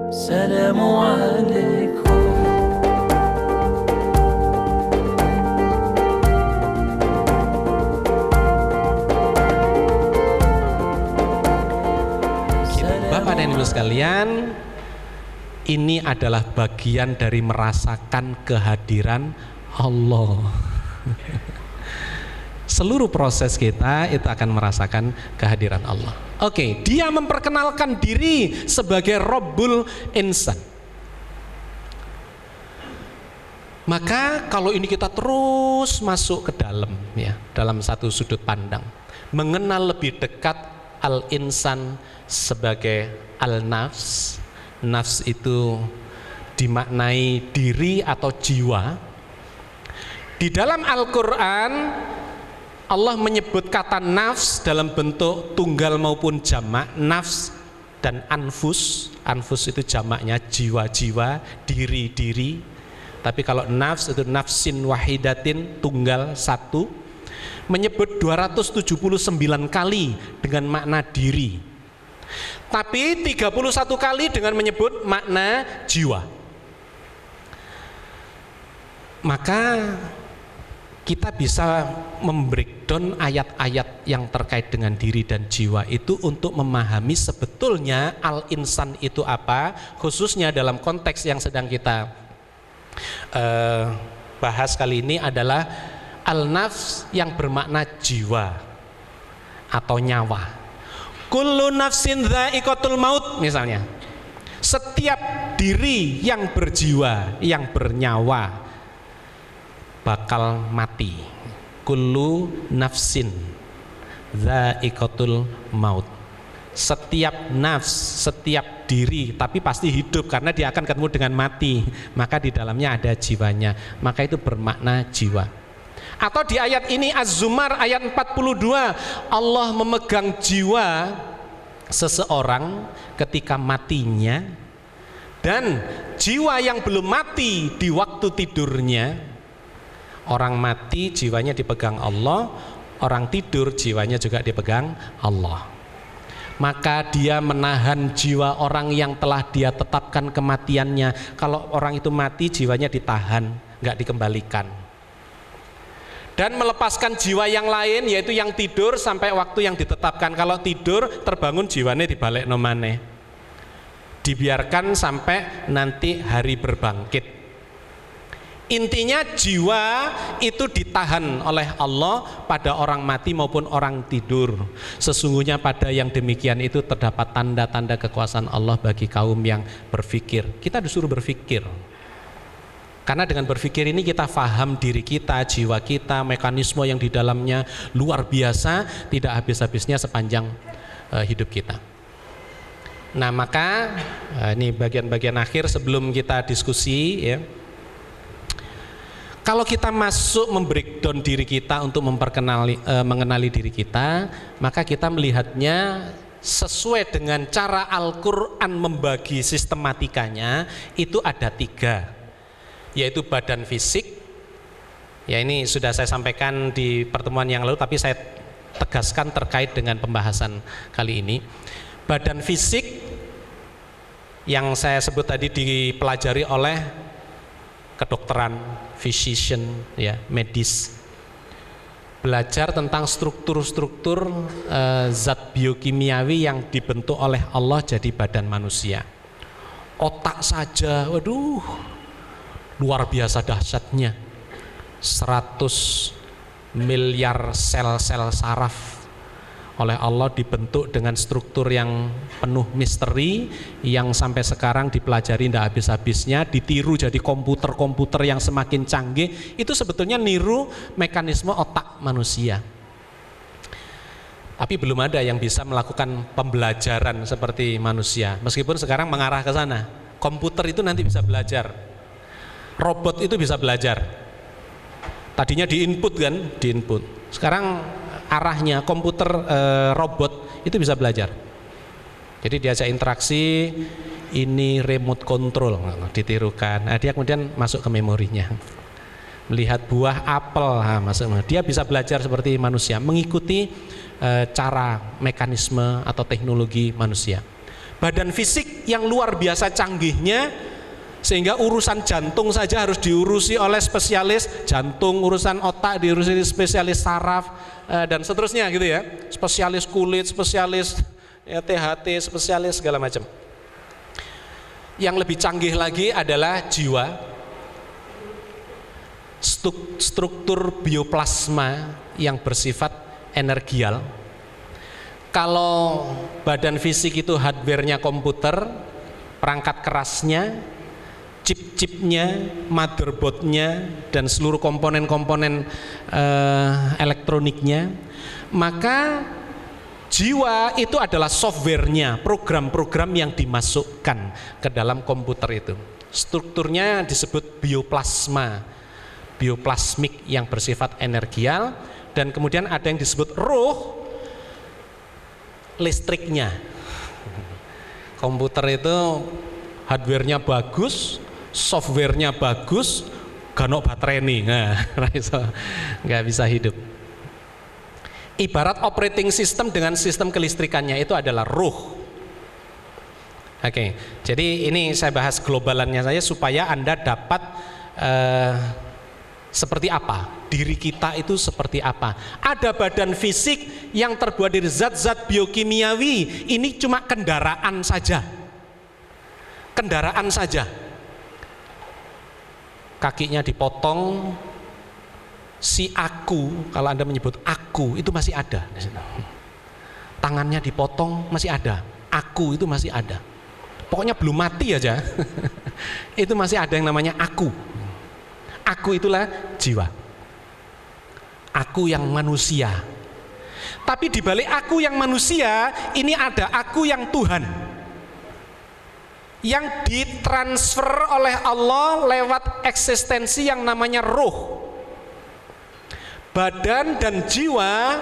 السلام عليكم. Bapak dan Ibu sekalian, ini adalah bagian dari merasakan kehadiran Allah. Seluruh proses kita itu akan merasakan kehadiran Allah. Oke, dia memperkenalkan diri sebagai Rabbul Insan. Maka kalau ini kita terus masuk ke dalam, ya, dalam satu sudut pandang, mengenal lebih dekat al-insan sebagai al-nafs. Nafs itu dimaknai diri atau jiwa. Di dalam Al-Quran, Allah menyebut kata nafs dalam bentuk tunggal maupun jamak, nafs dan anfus. Anfus itu jamaknya jiwa-jiwa, diri-diri. Tapi kalau nafs itu nafsin wahidatin, tunggal satu. Menyebut 279 kali dengan makna diri. Tapi 31 kali dengan menyebut makna jiwa. Maka kita bisa membreakdown ayat-ayat yang terkait dengan diri dan jiwa itu untuk memahami sebetulnya al-insan itu apa, khususnya dalam konteks yang sedang kita bahas kali ini adalah al-nafs yang bermakna jiwa atau nyawa. Kullu nafsin dha'iqatul maut misalnya. Setiap diri yang berjiwa, yang bernyawa bakal mati. Kullu nafsin dha'iqatul maut. Setiap nafs, setiap diri, tapi pasti hidup karena dia akan ketemu dengan mati. Maka di dalamnya ada jiwanya. Maka itu bermakna jiwa. Atau di ayat ini Az-Zumar ayat 42, Allah memegang jiwa seseorang ketika matinya, dan jiwa yang belum mati di waktu tidurnya. Orang mati jiwanya dipegang Allah, orang tidur jiwanya juga dipegang Allah. Maka dia menahan jiwa orang yang telah dia tetapkan kematiannya. Kalau orang itu mati jiwanya ditahan, nggak dikembalikan. Dan melepaskan jiwa yang lain, yaitu yang tidur sampai waktu yang ditetapkan. Kalau tidur terbangun jiwanya dibalik nomane, dibiarkan sampai nanti hari berbangkit. Intinya jiwa itu ditahan oleh Allah pada orang mati maupun orang tidur. Sesungguhnya pada yang demikian itu terdapat tanda-tanda kekuasaan Allah bagi kaum yang berpikir. Kita disuruh berpikir. Karena dengan berpikir ini kita faham diri kita, jiwa kita, mekanisme yang di dalamnya luar biasa, tidak habis-habisnya sepanjang hidup kita. Nah, maka ini bagian-bagian akhir sebelum kita diskusi, ya. Kalau kita masuk membreakdown diri kita untuk mengenali diri kita, maka kita melihatnya sesuai dengan cara Al-Quran membagi sistematikanya, itu ada 3. Yaitu badan fisik. Ya, ini sudah saya sampaikan di pertemuan yang lalu, tapi saya tegaskan terkait dengan pembahasan kali ini. Badan fisik yang saya sebut tadi dipelajari oleh kedokteran, physician, ya, medis. Belajar tentang struktur-struktur zat biokimiawi yang dibentuk oleh Allah jadi badan manusia. Otak saja, waduh, luar biasa dahsyatnya. 100 miliar sel-sel saraf oleh Allah dibentuk dengan struktur yang penuh misteri, yang sampai sekarang dipelajari tidak habis-habisnya, ditiru jadi komputer-komputer yang semakin canggih. Itu sebetulnya niru mekanisme otak manusia. Tapi belum ada yang bisa melakukan pembelajaran seperti manusia. Meskipun sekarang mengarah ke sana. Komputer itu nanti bisa belajar. Robot itu bisa belajar. Tadinya diinput kan, diinput. Sekarang arahnya komputer, robot itu bisa belajar. Jadi diajak interaksi, ini remote control, ditirukan. Nah, dia kemudian masuk ke memorinya. Melihat buah apel, masuk. Dia bisa belajar seperti manusia, mengikuti cara, mekanisme atau teknologi manusia. badan fisik yang luar biasa canggihnya, sehingga urusan jantung saja harus diurusi oleh spesialis jantung, urusan otak diurusi spesialis saraf, dan seterusnya gitu ya, spesialis kulit, spesialis ya, THT, spesialis segala macam. Yang lebih canggih lagi adalah jiwa, struktur bioplasma yang bersifat energial. Kalau badan fisik itu hardware-nya komputer, perangkat kerasnya, chip-chipnya, motherboard-nya, dan seluruh komponen-komponen elektroniknya, maka jiwa itu adalah software-nya, program-program yang dimasukkan ke dalam komputer itu. Strukturnya disebut bioplasma, bioplasmik yang bersifat energial, dan kemudian ada yang disebut ruh, listriknya. Komputer itu hardware-nya bagus, software-nya bagus, ganok baterai nih, nggak bisa hidup. Ibarat operating system dengan sistem kelistrikannya itu adalah ruh. Oke, jadi ini saya bahas globalannya saja supaya Anda dapat seperti apa diri kita itu, seperti apa. Ada badan fisik yang terbuat dari zat-zat biokimiawi, ini cuma kendaraan saja, kendaraan saja. Kakinya dipotong, si aku, kalau Anda menyebut aku itu masih ada. Tangannya dipotong masih ada, aku itu masih ada. Pokoknya belum mati aja itu masih ada yang namanya aku. Aku itulah jiwa, aku yang manusia. Tapi di balik aku yang manusia ini ada aku yang Tuhan, yang ditransfer oleh Allah lewat eksistensi yang namanya ruh. Badan dan jiwa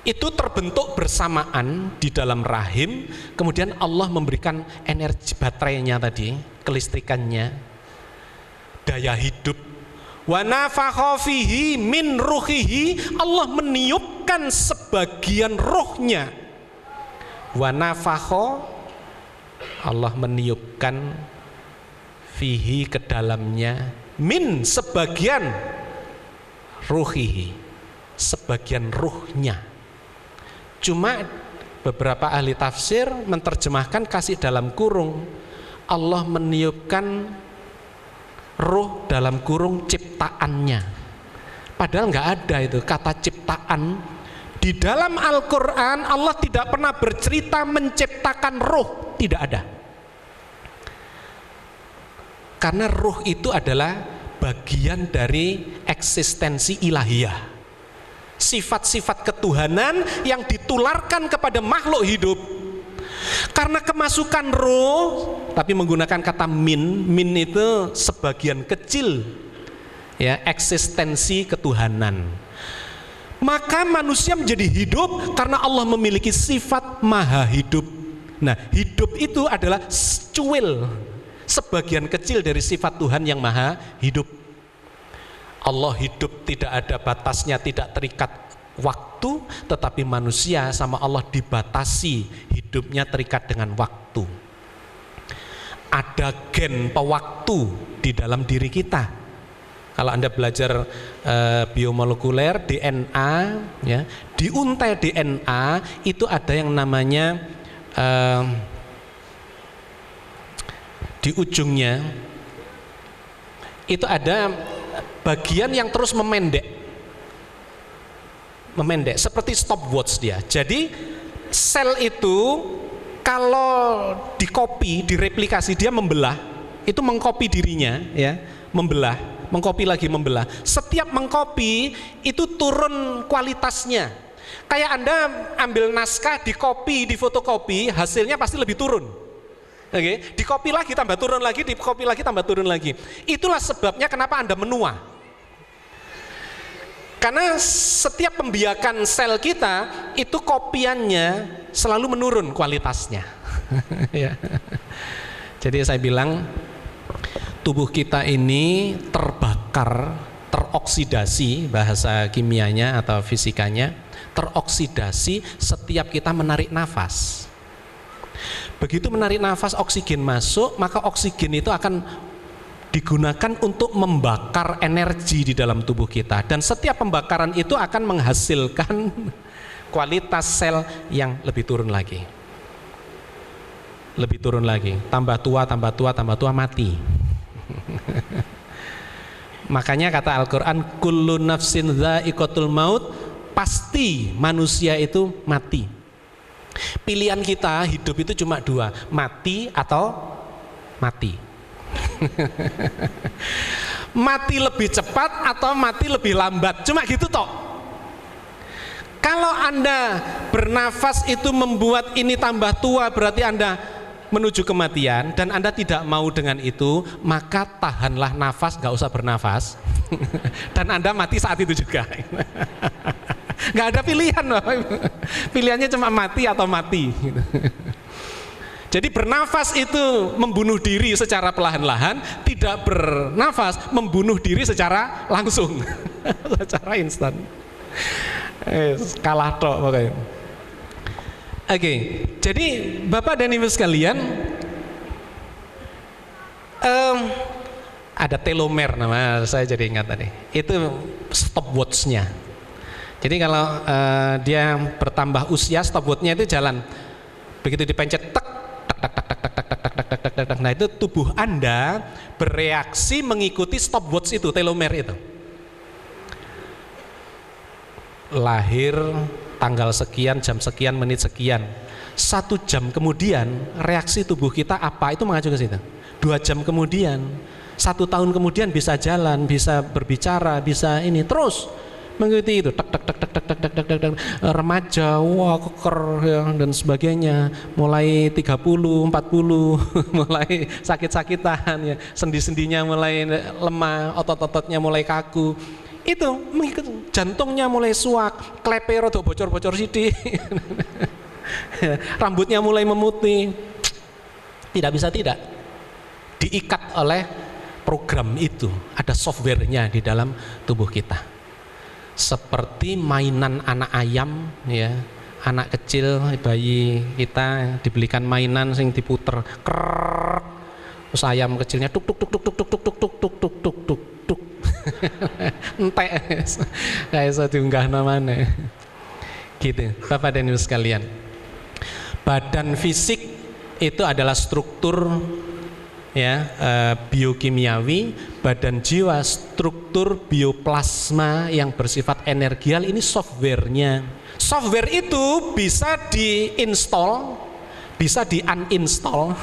itu terbentuk bersamaan di dalam rahim, kemudian Allah memberikan energi baterainya tadi, kelistrikannya, daya hidup. Wa nafakha fihi min ruhihi, Allah meniupkan sebagian rohnya. Wa nafakha, Allah meniupkan fihi ke dalamnya, min sebagian ruhihi, sebagian ruhnya. Cuma beberapa ahli tafsir menerjemahkan kasih dalam kurung, Allah meniupkan ruh dalam kurung ciptaannya. Padahal nggak ada itu kata ciptaan di dalam Al-Quran. Allah tidak pernah bercerita menciptakan ruh, tidak ada. Karena ruh itu adalah bagian dari eksistensi ilahiyah, sifat-sifat ketuhanan yang ditularkan kepada makhluk hidup. Karena kemasukan roh, tapi menggunakan kata min itu sebagian kecil ya, eksistensi ketuhanan. Maka manusia menjadi hidup karena Allah memiliki sifat maha hidup. Nah, hidup itu adalah cuil, sebagian kecil dari sifat Tuhan yang maha hidup. Allah hidup tidak ada batasnya, tidak terikat waktu, tetapi manusia sama Allah dibatasi, hidupnya terikat dengan waktu. Ada gen pewaktu di dalam diri kita. Kalau Anda belajar biomolekuler, DNA ya, di untai DNA itu ada yang namanya di ujungnya itu ada bagian yang terus memendek seperti stopwatch dia. Jadi sel itu kalau dikopi, direplikasi, dia membelah, itu mengkopi dirinya ya, membelah, mengkopi lagi, membelah. Setiap mengkopi itu turun kualitasnya. Kayak Anda ambil naskah, dikopi, difotokopi, hasilnya pasti lebih turun. Oke, dikopi lagi tambah turun lagi, dikopi lagi tambah turun lagi. Itulah sebabnya kenapa Anda menua. Karena setiap pembiakan sel kita itu kopiannya selalu menurun kualitasnya. Jadi saya bilang tubuh kita ini terbakar, teroksidasi, bahasa kimianya atau fisikanya, teroksidasi setiap kita menarik nafas. Begitu menarik nafas, oksigen masuk, maka oksigen itu akan digunakan untuk membakar energi di dalam tubuh kita, dan setiap pembakaran itu akan menghasilkan kualitas sel yang lebih turun lagi, tambah tua mati. Makanya kata Al-Quran, kullu nafsin dha'iqatul maut, pasti manusia itu mati. Pilihan kita hidup itu cuma dua, mati atau mati. Mati lebih cepat atau mati lebih lambat, cuma gitu toh. Kalau Anda bernafas itu membuat ini tambah tua, berarti Anda menuju kematian, dan Anda tidak mau dengan itu, maka tahanlah nafas, gak usah bernafas. Dan Anda mati saat itu juga. Gak ada pilihan, pilihannya cuma mati atau mati. Jadi bernafas itu membunuh diri secara perlahan-lahan, tidak bernafas membunuh diri secara langsung. Secara instan. Kalah tok pokoknya. Oke, jadi Bapak dan Ibu sekalian, ada telomer nama, saya jadi ingat tadi. Itu stopwatch-nya. Jadi kalau dia bertambah usia, stopwatch-nya itu jalan. Begitu dipencet, tek, nah itu tubuh Anda bereaksi mengikuti stopwatch itu, telomer itu. Lahir tanggal sekian, jam sekian, menit sekian. 1 jam kemudian reaksi tubuh kita apa, itu mengacu ke situ. 2 jam kemudian, 1 tahun kemudian bisa jalan, bisa berbicara, bisa ini, terus mengikuti itu. Remaja, wah keker ya, dan sebagainya. Mulai 30, 40, mulai sakit-sakitan ya, sendi-sendinya mulai lemah, otot-ototnya mulai kaku. Itu mengikuti, jantungnya mulai suak, klepe rada bocor-bocor sithik. Rambutnya mulai memutih. Tidak bisa tidak diikat oleh program itu, ada softwarenya di dalam tubuh kita. Seperti mainan anak ayam ya, anak kecil, bayi kita dibelikan mainan sing diputer krrrr, terus ayam kecilnya tuk tuk tuk tuk tuk tuk tuk tuk tuk tuk tuk tuk tuk tuk entek kayak iso diunggah namanya gitu. Bapak dan Ibu sekalian, badan fisik itu adalah struktur ya, biokimiawi, badan jiwa struktur bioplasma yang bersifat energial, ini softwarenya. Software itu bisa diinstall, bisa di uninstall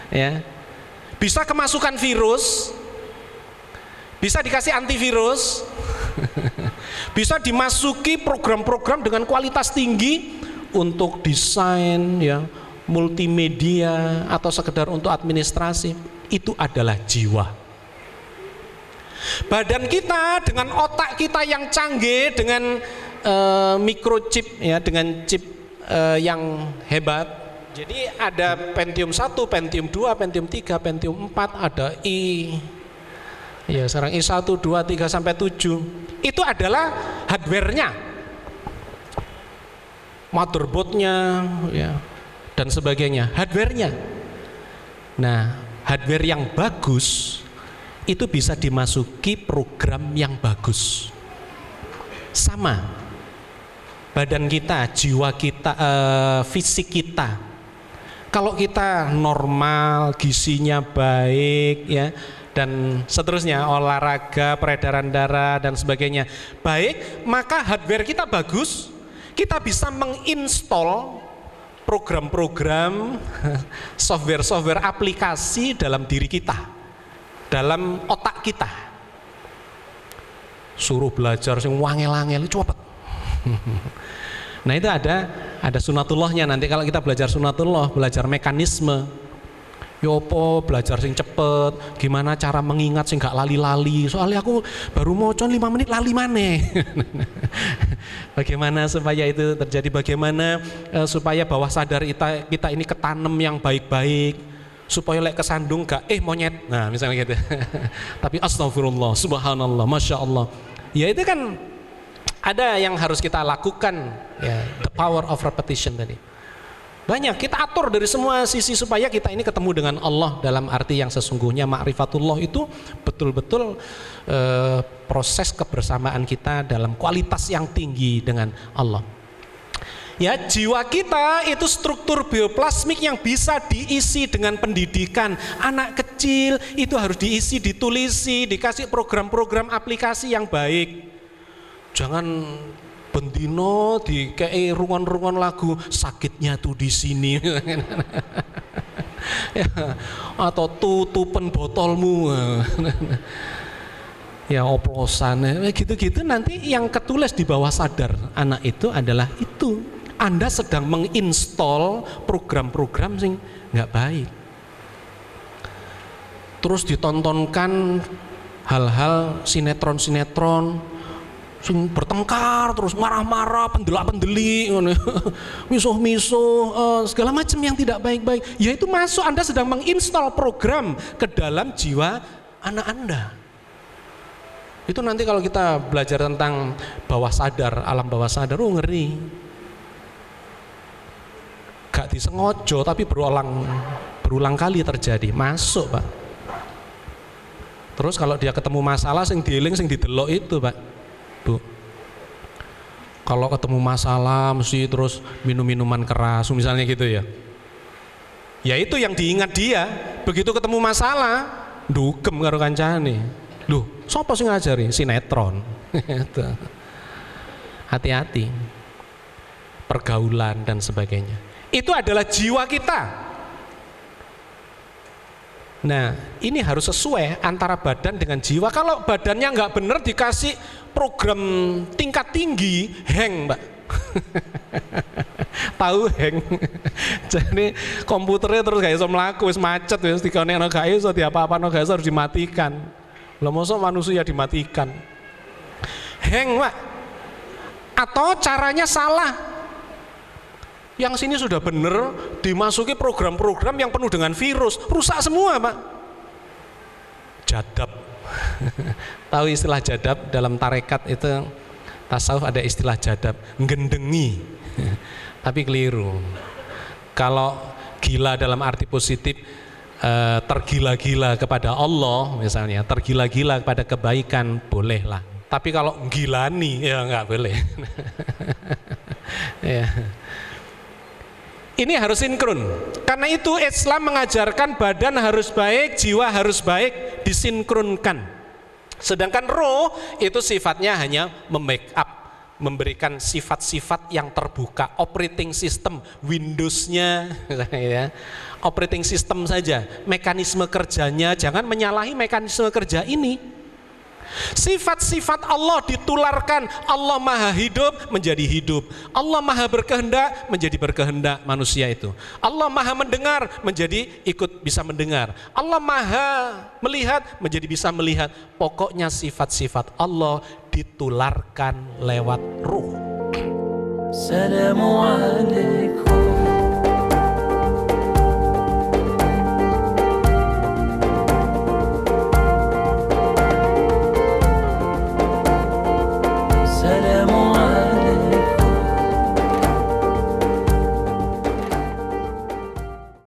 ya, bisa kemasukan virus, bisa dikasih antivirus, bisa dimasuki program-program dengan kualitas tinggi untuk desain ya, multimedia atau sekedar untuk administrasi. Itu adalah jiwa. Badan kita dengan otak kita yang canggih, dengan microchip ya, dengan chip yang hebat. Jadi ada Pentium 1, Pentium 2, Pentium 3, Pentium 4, ada ya sekarang I1, 2, 3 sampai 7. Itu adalah hardware-nya, motherboard-nya ya, dan sebagainya, hardware-nya. Nah, hardware yang bagus itu bisa dimasuki program yang bagus. Sama badan kita, jiwa kita, fisik kita. Kalau kita normal, gizinya baik ya, dan seterusnya, olahraga, peredaran darah dan sebagainya baik, maka hardware kita bagus, kita bisa menginstall program-program, software-software aplikasi dalam diri kita, dalam otak kita. Suruh belajar sing wangel-wangel cepet. Nah itu ada sunatullahnya. Nanti kalau kita belajar sunatullah, belajar mekanisme, yopo belajar sing cepet, gimana cara mengingat sing gak lali-lali. Soalnya aku baru mocon 5 menit lali maneh. Bagaimana supaya itu terjadi? Bagaimana supaya bawah sadar kita ini ketanam yang baik-baik, supaya lek kesandung gak monyet. Nah misalnya gitu. Tapi astagfirullah, subhanallah, masya Allah. Ya itu kan ada yang harus kita lakukan ya, the power of repetition tadi. Banyak, kita atur dari semua sisi supaya kita ini ketemu dengan Allah dalam arti yang sesungguhnya. Ma'rifatullah itu betul-betul proses kebersamaan kita dalam kualitas yang tinggi dengan Allah. Ya, jiwa kita itu struktur bioplasmik yang bisa diisi dengan pendidikan. Anak kecil itu harus diisi, ditulisi, dikasih program-program aplikasi yang baik. Jangan bendino dikei rungon-rungon lagu sakitnya tuh di sini. Ya, atau tutupen botolmu. Ya oplosan, gitu-gitu nanti yang ketulis di bawah sadar anak itu adalah itu. Anda sedang menginstall program-program sing nggak baik. Terus ditontonkan hal-hal sinetron-sinetron sing bertengkar, terus marah-marah, pendelak-pendeli, misuh-misuh, segala macam yang tidak baik-baik. Ya itu masuk, Anda sedang menginstall program ke dalam jiwa anak Anda. Itu nanti kalau kita belajar tentang bawah sadar, alam bawah sadar, ngeri. Gak disengojo tapi berulang kali terjadi, masuk Pak. Terus kalau dia ketemu masalah sing dieling sing didelok itu Pak, Bu. Kalau ketemu masalah mesti terus minum minuman keras misalnya gitu ya. Ya itu yang diingat dia. Begitu ketemu masalah dugem karo kancane. Loh, sapa sing ngajari? Sinetron. Hati-hati. Pergaulan dan sebagainya. Itu adalah jiwa kita. Nah, ini harus sesuai antara badan dengan jiwa. Kalau badannya nggak benar dikasih program tingkat tinggi, hang, Mbak. Tahu hang? Jadi komputernya terus gak iso mlaku, wis macet, wis dikonekno gak iso, diapa-apano gak iso, harus dimatikan. Lah mosok manusia dimatikan. Hang, Mbak. Atau caranya salah. Yang sini sudah benar, dimasuki program-program yang penuh dengan virus, rusak semua Pak. Jadab. Tahu istilah jadab? Dalam tarekat itu tasawuf ada istilah jadab, nggendengi. Tapi keliru. Kalau gila dalam arti positif, tergila-gila kepada Allah misalnya, tergila-gila kepada kebaikan, bolehlah. Tapi kalau gilani ya nggak boleh. Ya. Ini harus sinkron. Karena itu Islam mengajarkan badan harus baik, jiwa harus baik, disinkronkan. Sedangkan roh itu sifatnya hanya membackup, memberikan sifat-sifat yang terbuka, operating system, Windows-nya, ya. Operating system saja, mekanisme kerjanya, jangan menyalahi mekanisme kerja ini. Sifat-sifat Allah ditularkan. Allah maha hidup menjadi hidup, Allah maha berkehendak menjadi berkehendak manusia itu. Allah maha mendengar menjadi ikut bisa mendengar, Allah maha melihat menjadi bisa melihat. Pokoknya sifat-sifat Allah ditularkan lewat ruh. Assalamualaikum.